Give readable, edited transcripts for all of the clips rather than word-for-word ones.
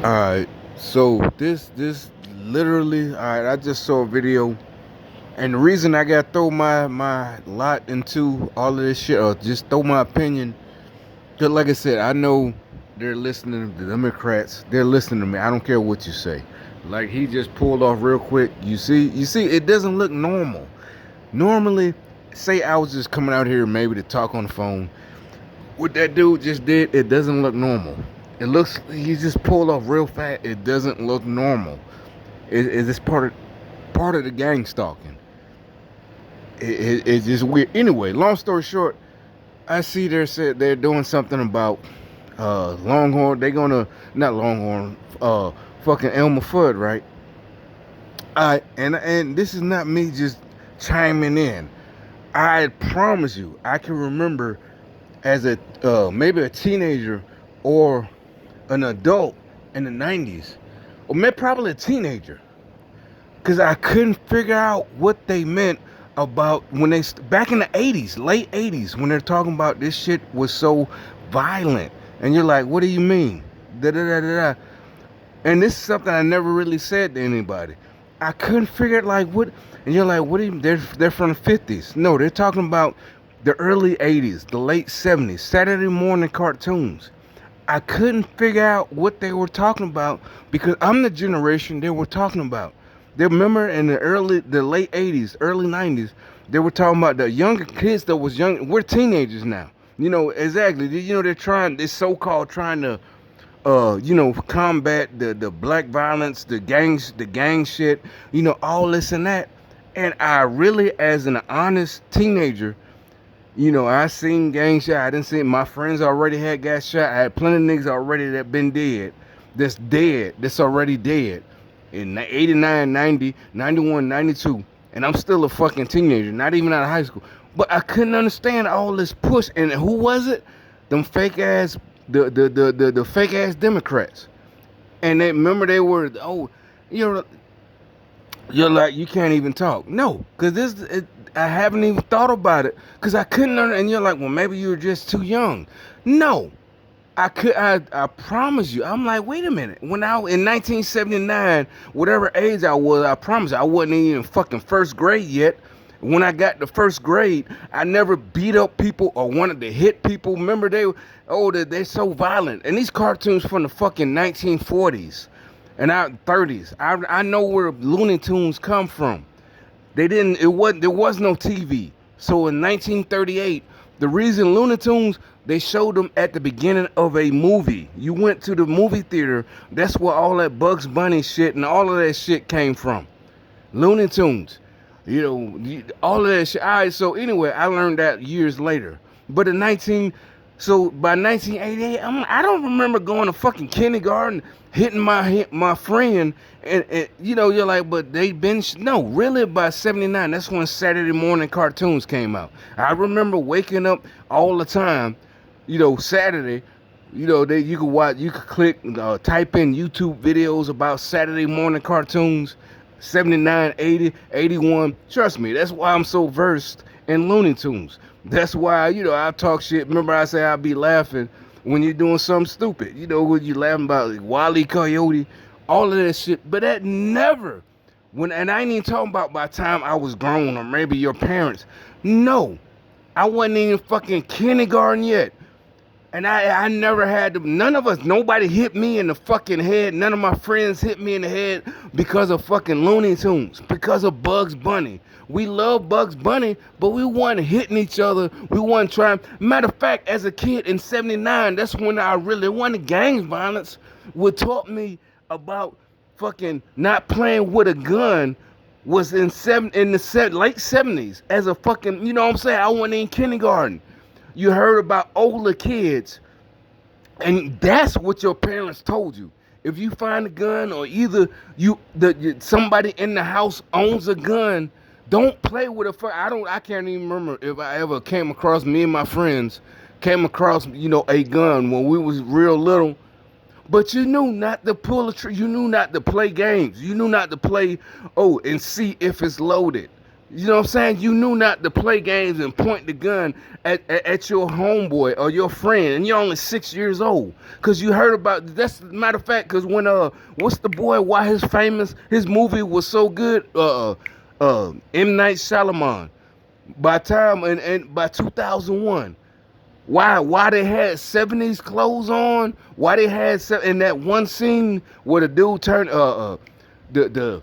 Alright, so this literally, alright, I just saw a video, and the reason I got to throw my lot into all of this shit, or just throw my opinion, just like I said, I know they're listening, the Democrats, they're listening to me. I don't care what you say. Like, he just pulled off real quick. You see, it doesn't look normal. Normally, say I was just coming out here maybe to talk on the phone. What that dude just did, it doesn't look normal. It looks, he just pulled off real fast. It doesn't look normal. Is this part of the gang stalking? It's just weird. Anyway, long story short, I see they're doing something about Longhorn. They gonna not Longhorn. Fucking Elmer Fudd, right? And this is not me just chiming in. I promise you, I can remember as a maybe a teenager or an adult in the '90s, or maybe probably a teenager, because I couldn't figure out what they meant about when they back in the '80s, late '80s, when they're talking about this shit was so violent, and you're like, what do you mean? Da da da da da. And this is something I never really said to anybody. I couldn't figure it, like what, and you're like, what do you? They're from the '50s. No, they're talking about the early '80s, the late '70s, Saturday morning cartoons. I couldn't figure out what they were talking about because I'm the generation they were talking about. They remember in the late '80s, early '90s, they were talking about the younger kids that was young. We're teenagers now. You know exactly. You know they're so-called trying to combat the black violence, the gang shit, all this and that. And I really, as an honest teenager, I seen gang shot. I didn't see my friends already had got shot. I had plenty of niggas already that been dead. That's already dead. In 89, 90, 91, 92. And I'm still a fucking teenager, not even out of high school. But I couldn't understand all this push. And who was it? Them fake ass, the fake ass Democrats. And they remember they were, oh, you know, you're like, you can't even talk. No, because I haven't even thought about it because I couldn't learn. And you're like, well, maybe you were just too young. No, I promise you. I'm like, wait a minute. When I in 1979, whatever age I was, I promise you, I wasn't even fucking first grade yet. When I got to first grade, I never beat up people or wanted to hit people. Remember they're so violent. And these cartoons from the fucking 1940s and our 30s. I know where Looney Tunes come from. There was no TV. So in 1938, the reason Looney Tunes, they showed them at the beginning of a movie. You went to the movie theater. That's where all that Bugs Bunny shit and all of that shit came from. Looney Tunes. All of that shit. All right, so anyway, I learned that years later. But so by 1988, I don't remember going to fucking kindergarten, hitting my friend, and you're like, but they been no, really by '79. That's when Saturday morning cartoons came out. I remember waking up all the time, Saturday. You could watch, you could click, type in YouTube videos about Saturday morning cartoons. 79, 80, 81. Trust me, that's why I'm so versed in Looney Tunes. That's why, I talk shit. Remember I say I'll be laughing when you're doing something stupid. When you laughing about like Wile E. Coyote, all of that shit. But that never, and I ain't even talking about by the time I was grown or maybe your parents. No, I wasn't even fucking kindergarten yet. And I never had to, none of us, nobody hit me in the fucking head. None of my friends hit me in the head because of fucking Looney Tunes, because of Bugs Bunny. We love Bugs Bunny, but we weren't hitting each other. We weren't trying. Matter of fact, as a kid in '79, that's when I really wanted gang violence. What taught me about fucking not playing with a gun was in the late '70s as a fucking, you know what I'm saying? I wasn't in kindergarten. You heard about older kids, and that's what your parents told you. If you find a gun, or either somebody in the house owns a gun, don't play with it. I can't even remember if I ever came across, me and my friends came across, a gun when we was real little. But you knew not to pull a trigger. You knew not to play games. You knew not to play, and see if it's loaded. You know what I'm saying? You knew not to play games and point the gun at your homeboy or your friend, and you're only 6 years old. Cause you heard about that's matter of fact. Cause when what's the boy? Why his movie was so good? M Night Shyamalan. By time and by 2001, why they had 70s clothes on? Why they had in that one scene where the dude turned the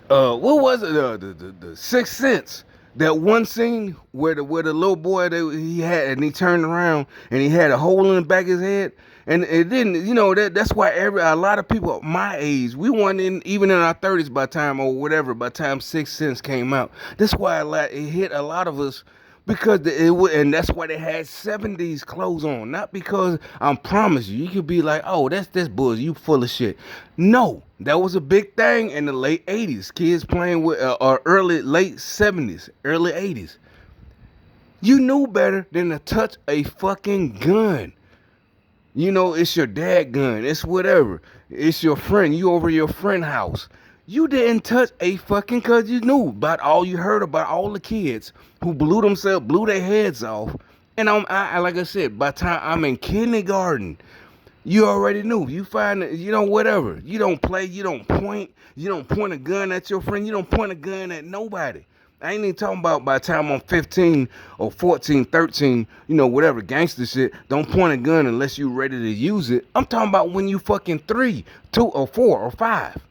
what was it? The Sixth Sense. That one scene where the little boy he had and he turned around and he had a hole in the back of his head, and it didn't. That's why a lot of people my age, we weren't even in our 30s by time or whatever by time Sixth Sense came out. That's why it hit a lot of us because and that's why they had 70s clothes on. Not because I promise you could be like, oh, that's bullshit, you full of shit. No, that was a big thing in the late 80s. Kids playing with or late 70s, early 80s. You knew better than to touch a fucking gun. It's your dad gun. It's whatever. It's your friend. You over your friend house. You didn't touch a fucking cause you knew about you heard about all the kids who blew their heads off. And like I said, by the time I'm in kindergarten, you already knew. You find whatever. You don't play, you don't point a gun at your friend, you don't point a gun at nobody. I ain't even talking about by the time I'm 15 or 14, 13, whatever, gangster shit. Don't point a gun unless you ready to use it. I'm talking about when you fucking 3, 2, or 4, or 5.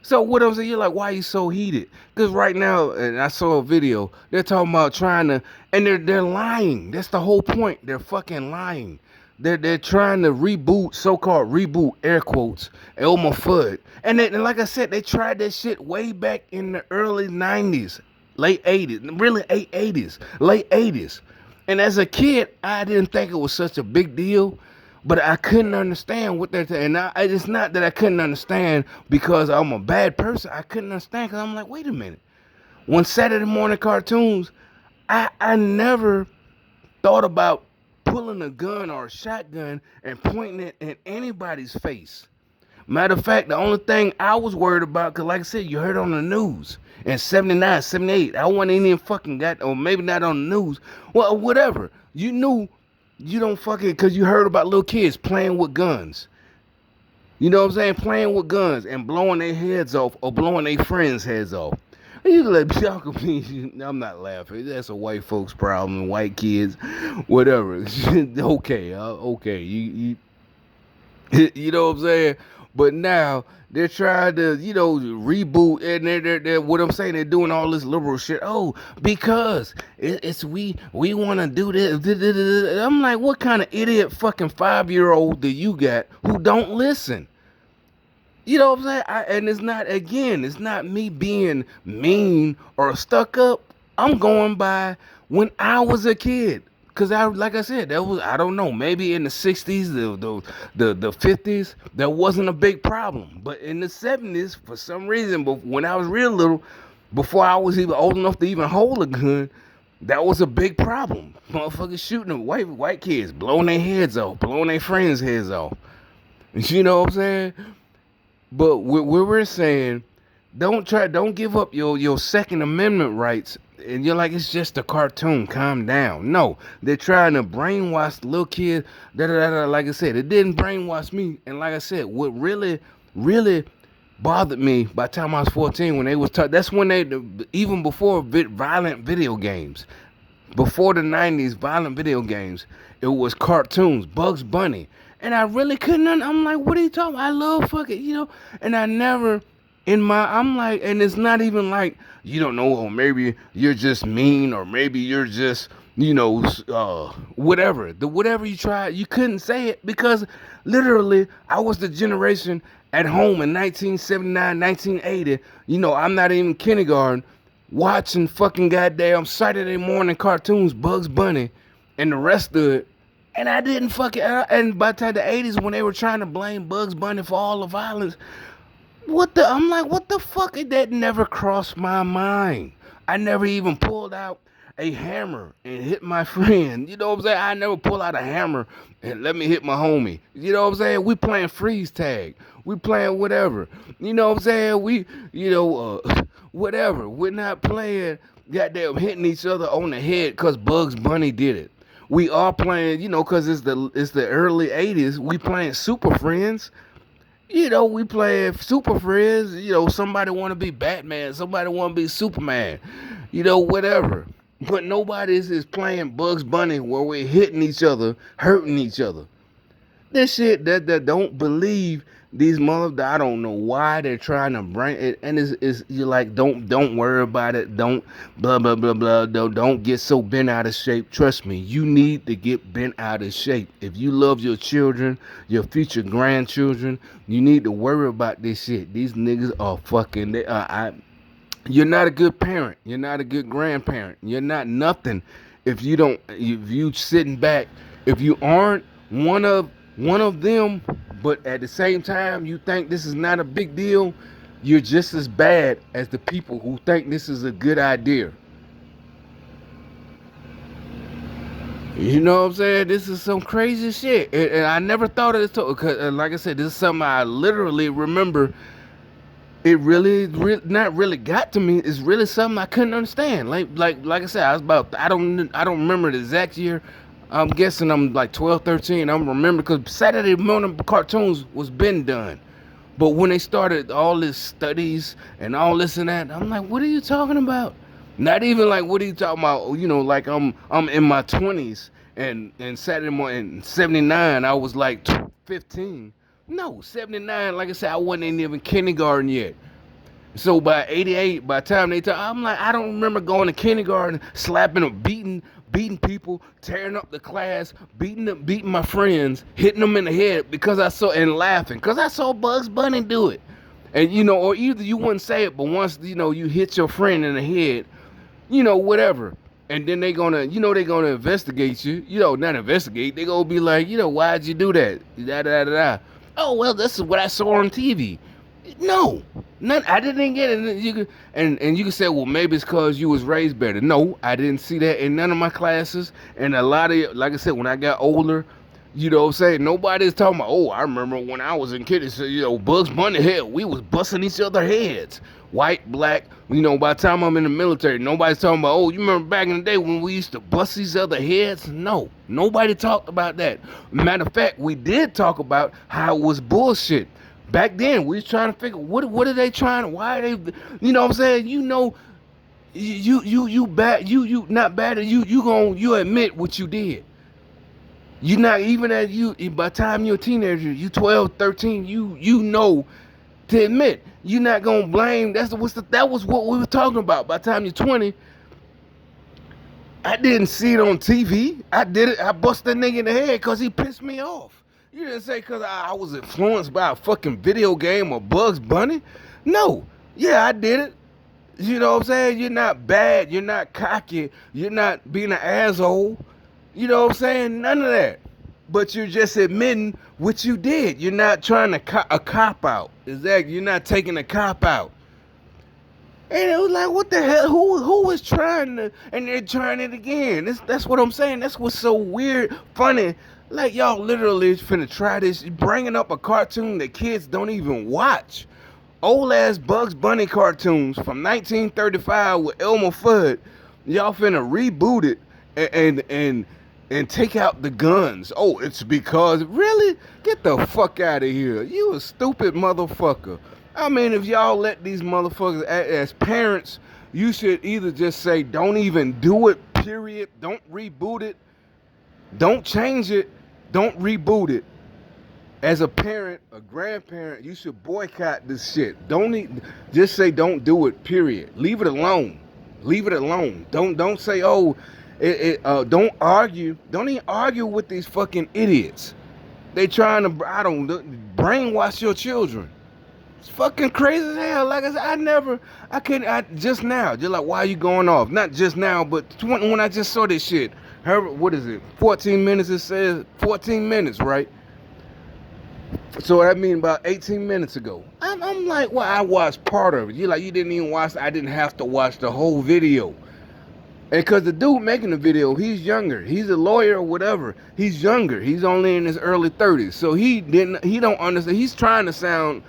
So what I'm saying, you're like, why are you so heated? Because right now, and I saw a video, they're talking about trying to, and they're lying. That's the whole point. They're fucking lying. They're trying to reboot, so-called reboot, air quotes, Elmer Fudd. And like I said, they tried that shit way back in the early 90s, late 80s, really late 80s. And as a kid, I didn't think it was such a big deal. But I couldn't understand what they're saying. And it's not that I couldn't understand because I'm a bad person. I couldn't understand because I'm like, wait a minute. When Saturday morning cartoons, I never thought about pulling a gun or a shotgun and pointing it in anybody's face. Matter of fact, the only thing I was worried about, because like I said, you heard on the news in 79, 78. I wasn't even fucking or maybe not on the news. Well, whatever. You knew. You don't fucking, because you heard about little kids playing with guns. You know what I'm saying? Playing with guns and blowing their heads off or blowing their friends' heads off. You like, y'all can please, I'm not laughing. That's a white folks problem, white kids, whatever. Okay. You know what I'm saying? But now they're trying to, reboot, and they're what I'm saying, they're doing all this liberal shit. Oh, because it's we want to do this. I'm like, what kind of idiot fucking 5-year-old do you got who don't listen? You know what I'm saying? And it's not me being mean or stuck up. I'm going by when I was a kid. Cause like I said, I don't know, maybe in the 60s, the 50s, that wasn't a big problem. But in the 70s, for some reason, but when I was real little, before I was even old enough to even hold a gun, that was a big problem. Motherfuckers shooting them, white kids, blowing their heads off, blowing their friends' heads off. You know what I'm saying? But we're saying, don't give up your Second Amendment rights. And you're like, it's just a cartoon, calm down. No, they're trying to brainwash the little kids. Like I said, it didn't brainwash me. And like I said, what really bothered me by the time I was 14 when they was that's when even before violent video games, before the 90s violent video games, it was cartoons, Bugs Bunny. And I really couldn't, I'm like, what are you talking about? I love fucking, and I never, I'm like, and it's not even like, you don't know, or maybe you're just mean, or maybe you're just, whatever. Whatever you tried, you couldn't say it because literally I was the generation at home in 1979, 1980. I'm not even kindergarten watching fucking goddamn Saturday morning cartoons, Bugs Bunny, and the rest of it. And I didn't fucking, and by the time the 80s when they were trying to blame Bugs Bunny for all the violence, I'm like, what the fuck? That never crossed my mind. I never even pulled out a hammer and hit my friend. You know what I'm saying? I never pull out a hammer and let me hit my homie. You know what I'm saying? We playing freeze tag. We playing whatever. You know what I'm saying? whatever. We're not playing goddamn hitting each other on the head because Bugs Bunny did it. We are playing, because it's the early '80s. We playing Super Friends. We playing Super Friends. Somebody want to be Batman. Somebody want to be Superman. Whatever. But nobody is playing Bugs Bunny where we're hitting each other, hurting each other. This shit that don't believe these mother. I don't know why they're trying to bring it, and it's you're like, don't worry about it. Don't blah blah blah blah. Don't get so bent out of shape. Trust me, you need to get bent out of shape. If you love your children, your future grandchildren, you need to worry about this shit. These niggas are fucking. You're not a good parent. You're not a good grandparent. You're not nothing if you don't. If you sitting back. If you aren't one of them, but at the same time you think this is not a big deal, you're just as bad as the people who think this is a good idea. You know what I'm saying? This is some crazy shit, and I never thought of this. Because, like I said, this is something I literally remember. It really, not really got to me. It's really something I couldn't understand. Like I said, I was about. I don't remember the exact year. I'm guessing I'm like 12, 13. I don't remember because Saturday morning cartoons was been done. But when they started all this studies and all this and that, I'm like, what are you talking about? Not even like, what are you talking about? Like I'm in my 20s and Saturday morning in 79, I was like 15. No, 79, like I said, I wasn't even kindergarten yet. So by '88, by the time I'm like, I don't remember going to kindergarten, slapping or beating people, tearing up the class, beating my friends, hitting them in the head because I saw and laughing because I saw Bugs Bunny do it. And or either you wouldn't say it, but once you hit your friend in the head, whatever. And then they gonna investigate you. Not investigate. They gonna be like, why'd you do that? Da da da da. Oh well, this is what I saw on TV. No, none. I didn't get it. And you can say, well, maybe it's because you was raised better. No, I didn't see that in none of my classes. And a lot of, like I said, when I got older, what I'm saying, nobody's talking about, oh, I remember when I was in kids, Bugs Bunny head, we was busting each other heads. White, black, by the time I'm in the military, nobody's talking about, oh, you remember back in the day when we used to bust each other heads? No, nobody talked about that. Matter of fact, we did talk about how it was bullshit. Back then, we was trying to figure what are they trying? Why are they? What I'm saying? You bad. You not bad. You admit what you did. You not even as you by the time you're a teenager, you 12, 13. You know to admit you're not gonna blame. That was what we were talking about. By the time you're 20, I didn't see it on TV. I did it. I bust that nigga in the head because he pissed me off. You didn't say because I was influenced by a fucking video game or Bugs Bunny. No. Yeah, I did it. You know what I'm saying? You're not bad. You're not cocky. You're not being an asshole. You know what I'm saying? None of that. But you're just admitting what you did. You're not trying to a cop out. Exactly. You're not taking a cop out. And it was like, what the hell? Who was trying to? And they're trying it again. That's what I'm saying. That's what's so weird, funny. Like, y'all literally finna try this, bringing up a cartoon that kids don't even watch. Old ass Bugs Bunny cartoons from 1935 with Elmer Fudd. Y'all finna reboot it and take out the guns. Oh, it's because really? Get the fuck out of here. You a stupid motherfucker. I mean, if y'all let these motherfuckers as parents, you should either just say don't even do it, period. Don't reboot it. Don't change it. Don't reboot it. As a parent, a grandparent, you should boycott this shit. Just say don't do it, period. Leave it alone. Leave it alone. Don't say, oh, don't argue. Don't even argue with these fucking idiots. They trying to, brainwash your children. It's fucking crazy as hell. Like I said, just now, just like, why are you going off? Not just now, but when I just saw this shit. What is it? 14 minutes, it says 14 minutes, right? So that means about 18 minutes ago. I'm like, well, I watched part of it. You're like, you didn't even watch, I didn't have to watch the whole video. And because the dude making the video, he's younger. He's a lawyer or whatever. He's younger. He's only in his early 30s. So he don't understand. He's trying to sound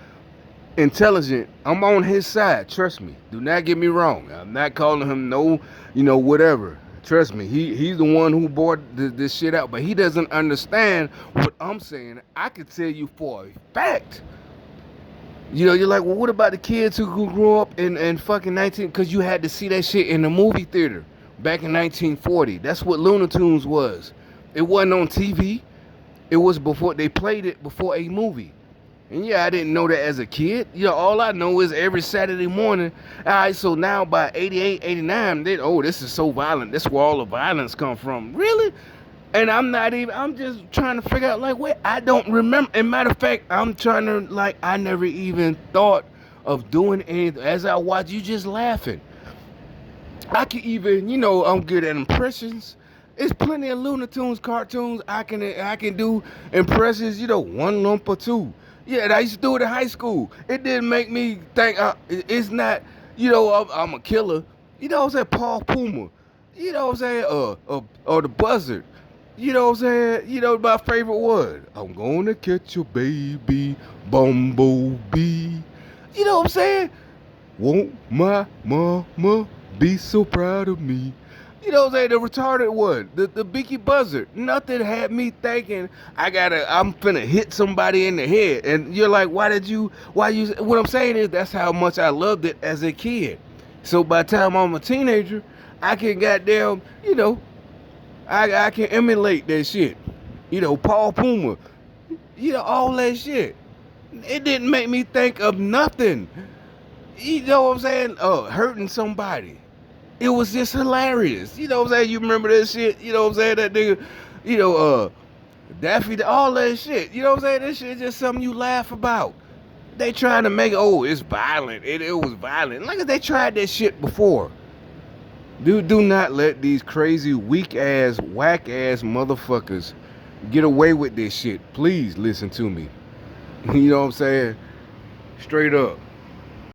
intelligent, I'm on his side. Trust me. Do not get me wrong. I'm not calling him no, whatever. Trust me. He's the one who brought this shit out, but he doesn't understand what I'm saying. I could tell you for a fact. You're like, well, what about the kids who grew up in fucking 19? Because you had to see that shit in the movie theater back in 1940. That's what Looney Tunes was. It wasn't on TV. It was before they played it before a movie. And yeah, I didn't know that as a kid. All I know is every Saturday morning. All right, so now by 88, 89, this is so violent. This is where all the violence come from. Really? And I'm just trying to figure out, like, wait, I don't remember. And matter of fact, I'm trying to, like, I never even thought of doing anything. As I watch, you just laughing. I can even, I'm good at impressions. There's plenty of Looney Tunes cartoons I can do impressions, one lump or two. Yeah, I used to do it in high school. It didn't make me think it's not, I'm a killer. You know what I'm saying? Paul Puma. You know what I'm saying? Or the buzzard. You know what I'm saying? My favorite one. I'm gonna catch your baby bumblebee. You know what I'm saying? Won't my mama be so proud of me? You know what I'm saying? The retarded one, the Beaky Buzzard. Nothing had me thinking I'm finna hit somebody in the head. And you're like, what I'm saying is that's how much I loved it as a kid. So by the time I'm a teenager, I can goddamn, I can emulate that shit. Paul Puma, all that shit. It didn't make me think of nothing. You know what I'm saying? Hurting somebody. It was just hilarious. You know what I'm saying? You remember that shit? You know what I'm saying? That nigga, Daffy, all that shit. You know what I'm saying? That shit is just something you laugh about. They trying to make it's violent. It was violent. Like they tried that shit before. Do not let these crazy, weak ass, whack ass motherfuckers get away with this shit. Please listen to me. You know what I'm saying? Straight up.